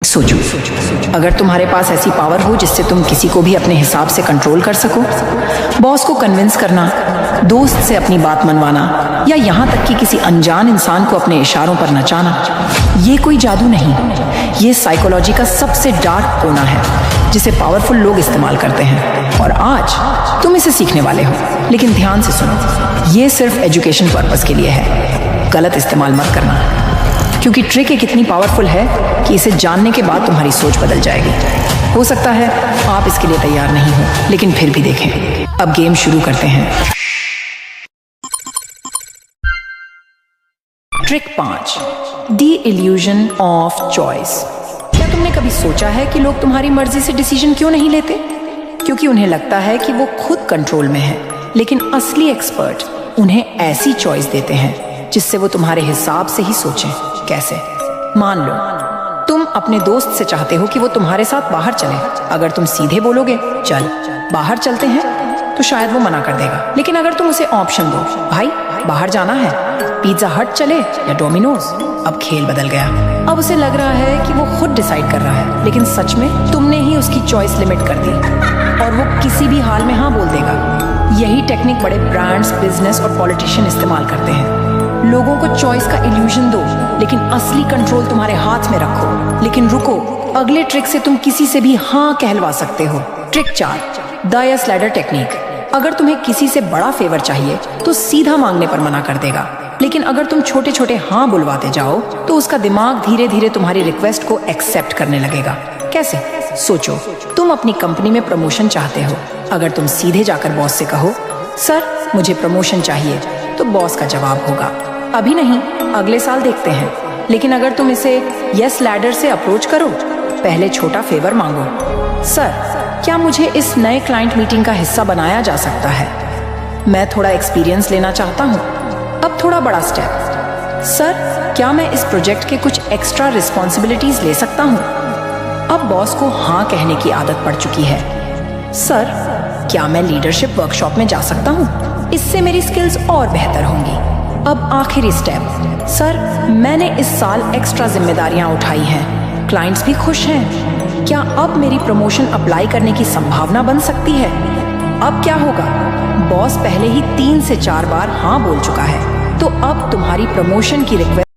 सोचो, अगर तुम्हारे पास ऐसी पावर हो जिससे तुम किसी को भी अपने हिसाब से कंट्रोल कर सको, बॉस को कन्विंस करना, दोस्त से अपनी बात मनवाना या यहाँ तक कि किसी अनजान इंसान को अपने इशारों पर नचाना, ये कोई जादू नहीं, ये साइकोलॉजी का सबसे डार्क कोना है जिसे पावरफुल लोग इस्तेमाल करते हैं। और आज तुम इसे सीखने वाले हो, लेकिन ध्यान से सुनो, ये सिर्फ एजुकेशन पर्पस के लिए है, गलत इस्तेमाल मत करना, क्योंकि ट्रिक एक इतनी पावरफुल है कि इसे जानने के बाद तुम्हारी सोच बदल जाएगी। हो सकता है आप इसके लिए तैयार नहीं हो, लेकिन फिर भी देखें। अब गेम शुरू करते हैं। Trick 5, the illusion of choice. क्या तुमने कभी सोचा है कि लोग तुम्हारी मर्जी से डिसीजन क्यों नहीं लेते? क्योंकि उन्हें लगता है कि वो खुद कंट्रोल में है, लेकिन असली एक्सपर्ट उन्हें ऐसी चॉइस देते हैं जिससे वो तुम्हारे हिसाब से ही सोचें। कैसे? मान लो तुम अपने दोस्त से चाहते हो कि वो तुम्हारे साथ बाहर चले। अगर तुम सीधे बोलोगे चल बाहर चलते हैं, तो शायद वो मना कर देगा। लेकिन अगर तुम उसे ऑप्शन दो, भाई बाहर जाना है, पिज्जा हट चले या डोमिनोज, अब खेल बदल गया। अब उसे लग रहा है कि वो खुद डिसाइड कर रहा है, लेकिन सच में तुमने ही उसकी चॉइस लिमिट कर दी और वो किसी भी हाल में हाँ बोल देगा। यही टेक्निक बड़े ब्रांड्स, बिजनेस और पॉलिटिशियन इस्तेमाल करते हैं। लोगों को चॉइस का इल्यूजन दो, लेकिन असली कंट्रोल तुम्हारे हाथ में रखो। लेकिन रुको, अगले ट्रिक से तुम किसी से भी हाँ कहलवा सकते हो। Trick 4, the yes ladder technique. अगर तुम्हें किसी से बड़ा फेवर चाहिए तो सीधा मांगने पर मना कर देगा, लेकिन अगर तुम छोटे छोटे हाँ बुलवाते जाओ तो उसका दिमाग धीरे धीरे तुम्हारी रिक्वेस्ट को एक्सेप्ट करने लगेगा। कैसे? सोचो, तुम अपनी कंपनी में प्रमोशन चाहते हो। अगर तुम सीधे जाकर बॉस से कहो सर मुझे प्रमोशन चाहिए, तो बॉस का जवाब होगा अभी नहीं, अगले साल देखते हैं। लेकिन अगर तुम इसे यस लैडर से अप्रोच करो, पहले छोटा फेवर मांगो, सर क्या मुझे इस नए क्लाइंट मीटिंग का हिस्सा बनाया जा सकता है? मैं थोड़ा एक्सपीरियंस लेना चाहता हूँ। अब थोड़ा बड़ा स्टेप, सर क्या मैं इस प्रोजेक्ट के कुछ एक्स्ट्रा रिस्पॉन्सिबिलिटीज ले सकता हूँ? अब बॉस को हाँ कहने की आदत पड़ चुकी है। सर क्या मैं लीडरशिप वर्कशॉप में जा सकता हूँ? इससे मेरी स्किल्स और बेहतर होंगी। अब आखिरी स्टेप, सर मैंने इस साल एक्स्ट्रा जिम्मेदारियां उठाई हैं, क्लाइंट्स भी खुश हैं, क्या अब मेरी प्रमोशन अप्लाई करने की संभावना बन सकती है? अब क्या होगा? बॉस पहले ही 3 से 4 बार हाँ बोल चुका है, तो अब तुम्हारी प्रमोशन की रिक्वेस्ट